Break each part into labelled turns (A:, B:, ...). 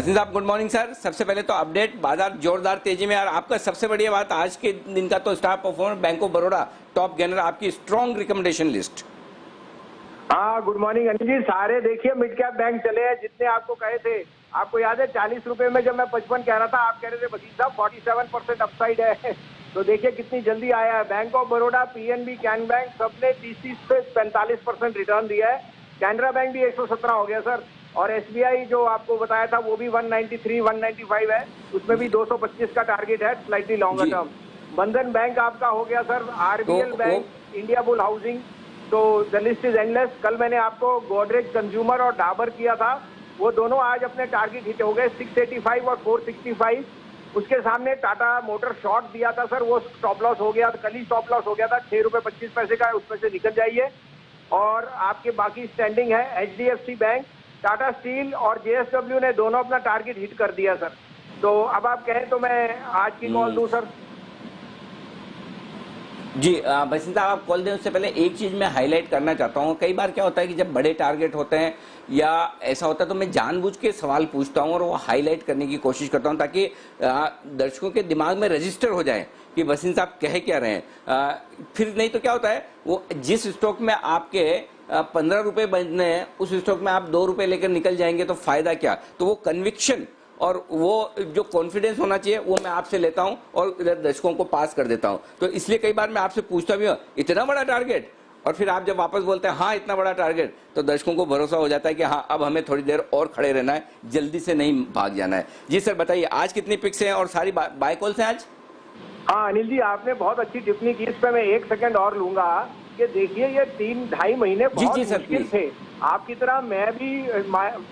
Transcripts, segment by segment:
A: बसिन साहब good morning sir. सबसे पहले तो अपडेट, बाजार जोरदार तेजी में और आपका सबसे बढ़िया बात आज के दिन का तो star performer bank of Baroda top gainer, आपकी स्ट्रॉन्ग रिकमेंडेशन लिस्ट।
B: हाँ गुड मॉर्निंग अनिल जी। सारे देखिए मिड कैप बैंक चले हैं जितने आपको कहे थे। आपको याद है 40 रुपए में जब मैं 55 कह रहा था, आप कह रहे थे बसीन साहब 47% अपसाइड है। तो देखिए कितनी जल्दी आया है। Bank of Baroda, PNB, can bank सबने 30 से 45% रिटर्न दिया है। कैनरा बैंक भी 117 हो गया सर। और एसबीआई जो आपको बताया था वो भी 193 195 है, उसमें भी 225 का टारगेट है, स्लाइटली लॉन्गर टर्म। बंधन बैंक आपका हो गया sir, RBL bank, India bull housing. तो द लिस्ट इज एंडलेस। कल मैंने आपको गोदरेज कंज्यूमर और डाबर किया था, वो दोनों आज अपने टारगेट हिट हो गए 685 और 465। उसके सामने टाटा मोटर शॉर्ट दिया था सर, वो स्टॉप लॉस हो गया, कल ही स्टॉप लॉस हो गया था 6 रुपए 25 पैसे का, उसमें से निकल जाइए। और आपके बाकी स्टैंडिंग है एचडीएफसी बैंक, टाटा स्टील और जेएसडब्ल्यू ने दोनों अपना टारगेट हिट कर दिया सर। तो अब आप कहें तो मैं आज की कॉल दूं सर?
A: जी बसिन साहब, आप कॉल दें उससे पहले एक चीज मैं हाईलाइट करना चाहता हूँ। कई बार क्या होता है कि जब बड़े टारगेट होते हैं या ऐसा होता है तो मैं जानबूझ के सवाल पूछता हूँ और वो हाईलाइट करने की कोशिश करता हूँ ताकि दर्शकों के दिमाग में रजिस्टर हो जाए कि बसिन साहब कह क्या रहे हैं। फिर नहीं तो क्या होता है, वो जिस स्टॉक में आपके 15 रुपए बनने हैं उस स्टॉक में आप 2 रुपए लेकर निकल जाएंगे तो फायदा क्या। तो वो कन्विक्शन और वो जो कॉन्फिडेंस होना चाहिए वो मैं आपसे लेता हूं और दर्शकों को पास कर देता हूं। तो इसलिए कई बार मैं आपसे पूछता भी हूं इतना बड़ा टारगेट, और फिर आप जब वापस बोलते हैं हाँ इतना बड़ा टारगेट, तो दर्शकों को भरोसा हो जाता है कि हाँ अब हमें थोड़ी देर और खड़े रहना है, जल्दी से नहीं भाग जाना है। जी सर बताइए, आज कितनी पिक्स हैं और सारी बाय कॉल्स हैं आज?
B: हाँ अनिल जी, आपने बहुत अच्छी टिप्पणी की। इस पे मैं 1 सेकंड और लूंगा कि देखिए ये 3-2.5 महीने बहुत मुश्किल थे। आपकी तरह मैं भी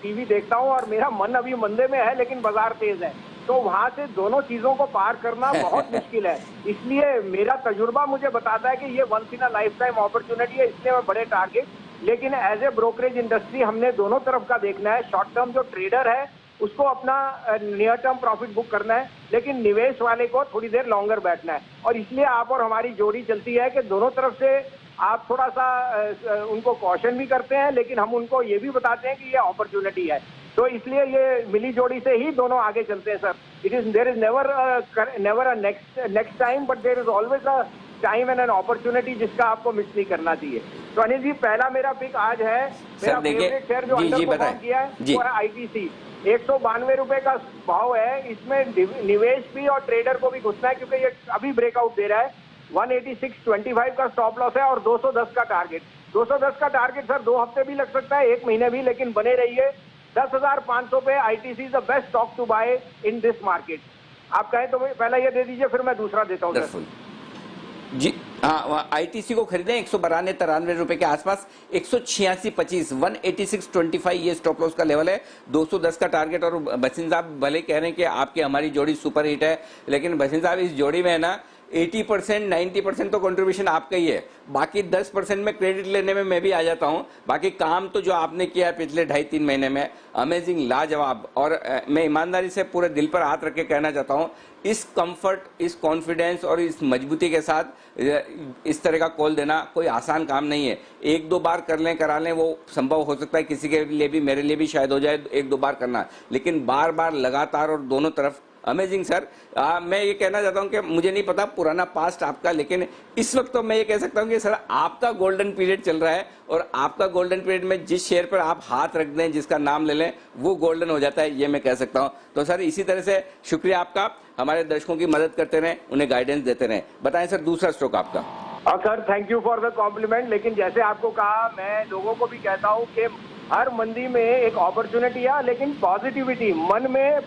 B: टीवी देखता हूँ और मेरा मन अभी मंदे में है, लेकिन बाजार तेज है, तो वहां से दोनों चीजों को पार करना बहुत मुश्किल है। इसलिए मेरा तजुर्बा मुझे बताता है कि ये once in a lifetime opportunity है, इसलिए मैं बड़े टारगेट। लेकिन एज ए ब्रोकरेज इंडस्ट्री हमने दोनों तरफ का देखना है। शॉर्ट टर्म जो ट्रेडर है उसको अपना नियर टर्म प्रॉफिट बुक करना है, लेकिन निवेश वाले को थोड़ी देर लॉन्गर बैठना है। और इसलिए आप और हमारी जोड़ी चलती है कि दोनों तरफ से आप थोड़ा सा उनको कॉशन भी करते हैं, लेकिन हम उनको ये भी बताते हैं कि ये अपॉर्चुनिटी है। तो इसलिए ये मिली जोड़ी से ही दोनों आगे चलते हैं sir. There is never a next time, but there is always a time and an opportunity जिसका आपको मिस नहीं करना चाहिए। तो अनिल जी पहला मेरा पिक आज है, मेरा फेवरेट शेयर जो अंडर परफॉर्म किया है वो है आईटीसी। 192 रुपए का भाव है, इसमें निवेश भी और ट्रेडर को भी घुसना है क्योंकि ये अभी ब्रेकआउट दे रहा है। 186.25 का स्टॉप लॉस है और 210 का टारगेट। 210 का टारगेट सर 2 हफ्ते भी लग सकता है, 1 महीने भी, लेकिन बने रहिए। 10,500 पे ITC is the best stock to buy in this market. आप कहें तो पहला ये दे दीजिए, फिर मैं दूसरा देता हूँ सर।
A: जी हाँ, आईटीसी को खरीदें 192-93 रुपए के आसपास, 186.25 186.25 ये स्टॉप लॉस का लेवल है, 210 का टारगेट। और बसिन साहब भले कह रहे हैं कि आपकी हमारी जोड़ी सुपर हिट है, लेकिन बसिन साहब इस जोड़ी में है ना 80% 90% तो कंट्रीब्यूशन आपका ही है, बाकी 10% में क्रेडिट लेने में मैं भी आ जाता हूं। बाकी काम तो जो आपने किया है पिछले 2.5-3 महीने में अमेजिंग, लाजवाब। और मैं ईमानदारी से पूरे दिल पर हाथ रख के कहना चाहता हूं, इस कंफर्ट, इस कॉन्फिडेंस और इस मजबूती के साथ इस तरह का कॉल देना कोई आसान काम नहीं है। 1-2 बार कर लें, करा लें, वो संभव हो सकता है किसी के लिए भी, मेरे लिए भी शायद हो जाए 1-2 बार करना, लेकिन बार बार लगातार और दोनों तरफ अमेजिंग सर। मैं ये कहना चाहता हूं कि मुझे नहीं पता पुराना पास्ट आपका, लेकिन इस वक्त तो मैं ये कह सकता हूं कि सर आपका गोल्डन पीरियड चल रहा है, और आपका गोल्डन पीरियड में जिस शेयर पर आप हाथ रख दें, जिसका नाम ले लें, वो गोल्डन हो जाता है, ये मैं कह सकता हूं। तो सर इसी तरह से शुक्रिया आपका, हमारे दर्शकों की मदद करते रहें, उन्हें गाइडेंस देते रहें। बताएं सर दूसरा स्ट्रोक आपका।
B: Sir thank you for the compliment. लेकिन जैसे आपको कहा, मैं लोगों को भी कहता हूं कि हर मंदी में एक अपॉर्चुनिटी है, लेकिन पॉजिटिविटी, मन में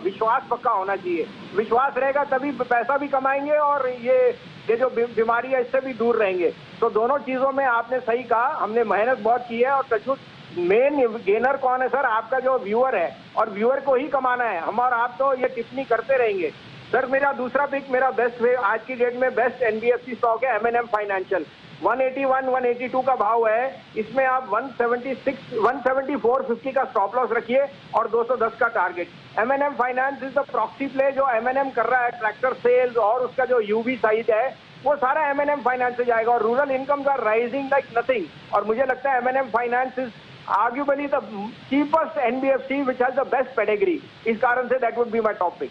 B: विश्वास पक्का होना चाहिए। विश्वास रहेगा तभी पैसा भी कमाएंगे और ये जो बीमारी है इससे भी दूर रहेंगे। तो दोनों चीजों में आपने सही कहा, हमने मेहनत बहुत की है। और सचमुच मेन गेनर कौन है सर? आपका जो व्यूअर है, और व्यूअर को ही कमाना है। हम और आप तो ये टिप्पणी करते रहेंगे सर। मेरा दूसरा पिक, मेरा बेस्ट आज की डेट में बेस्ट एनबीएफसी स्टॉक है एमएनएम फाइनेंशियल। 181-182 का भाव है, इसमें आप 174.50 का स्टॉप लॉस रखिए और 210 का target. MNM finance is the proxy play. जो एमएनएम कर रहा है ट्रैक्टर सेल्स और उसका जो यूवी साइज है, वो सारा एमएनएम फाइनेंस से जाएगा। और rural incomes are rising like nothing, और मुझे लगता है MNM finance is arguably the cheapest NBFC which has the best pedigree, इस कारण से that would be my top pick.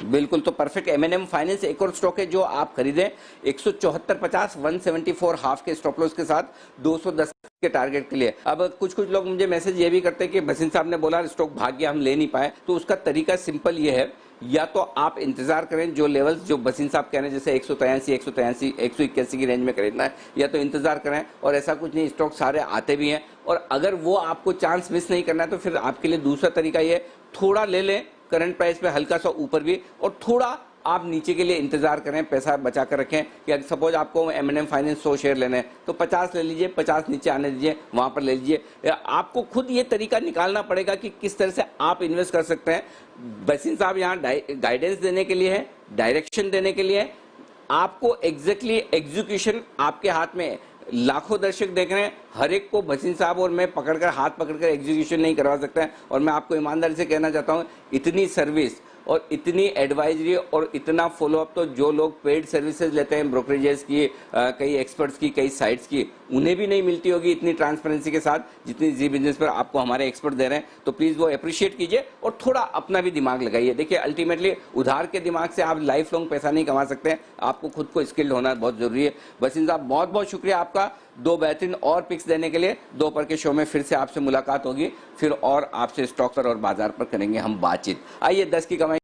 A: बिल्कुल, तो परफेक्ट एमएनएम फाइनेंस एक और स्टॉक है जो आप खरीदें 174.50 174 हाफ के स्टॉप लॉस के साथ 210 के टारगेट के लिए। अब कुछ लोग मुझे मैसेज ये भी करते हैं कि भसीन साहब ने बोला स्टॉक भाग गया, हम ले नहीं पाए। तो उसका तरीका सिंपल ये है, या तो आप इंतजार करें जो लेवल्स जो भसीन साहब कह रहे हैं जैसे 183 181 की रेंज में खरीदना है, या तो इंतजार करें। और ऐसा कुछ नहीं, स्टॉक सारे आते भी हैं, और अगर वो आपको चांस मिस नहीं करना है तो फिर आपके लिए दूसरा तरीका ये, थोड़ा ले लें करंट प्राइस पे हल्का सा ऊपर भी, और थोड़ा आप नीचे के लिए इंतजार करें, पैसा बचा कर रखें। कि अगर सपोज आपको एमएनएम फाइनेंस 100 शेयर लेने हैं तो 50 ले लीजिए, 50 नीचे आने दीजिए, वहां पर ले लीजिए। आपको खुद ये तरीका निकालना पड़ेगा कि किस तरह से आप इन्वेस्ट कर सकते हैं। भसीन साहब यहाँ गाइडेंस देने के लिए है, डायरेक्शन देने के लिए, आपको एग्जैक्टली एग्जीक्यूशन आपके हाथ में। लाखों दर्शक देख रहे हैं, हर एक को भसीन साहब और मैं पकड़कर हाथ पकड़कर एग्जीक्यूशन नहीं करवा सकता है। और मैं आपको ईमानदारी से कहना चाहता हूं, इतनी सर्विस और इतनी एडवाइजरी और इतना फॉलोअप तो जो लोग पेड सर्विसेज लेते हैं ब्रोकरेजेस की, कई एक्सपर्ट्स की, कई साइट्स की, उन्हें भी नहीं मिलती होगी इतनी ट्रांसपेरेंसी के साथ जितनी जी बिजनेस पर आपको हमारे एक्सपर्ट दे रहे हैं। तो प्लीज वो अप्रिशिएट कीजिए और थोड़ा अपना भी दिमाग लगाइए। देखिए अल्टीमेटली उधार के दिमाग से आप लाइफ लॉन्ग पैसा नहीं कमा सकते हैं, आपको खुद को स्किल्ड होना बहुत जरूरी है। भसीन साहब बहुत बहुत शुक्रिया आपका 2 बेहतरीन और पिक्स देने के लिए। दोपहर के शो में फिर से आपसे मुलाकात होगी, फिर और आपसे स्टॉक पर और बाजार पर करेंगे हम बातचीत। आइए 10 की कमाई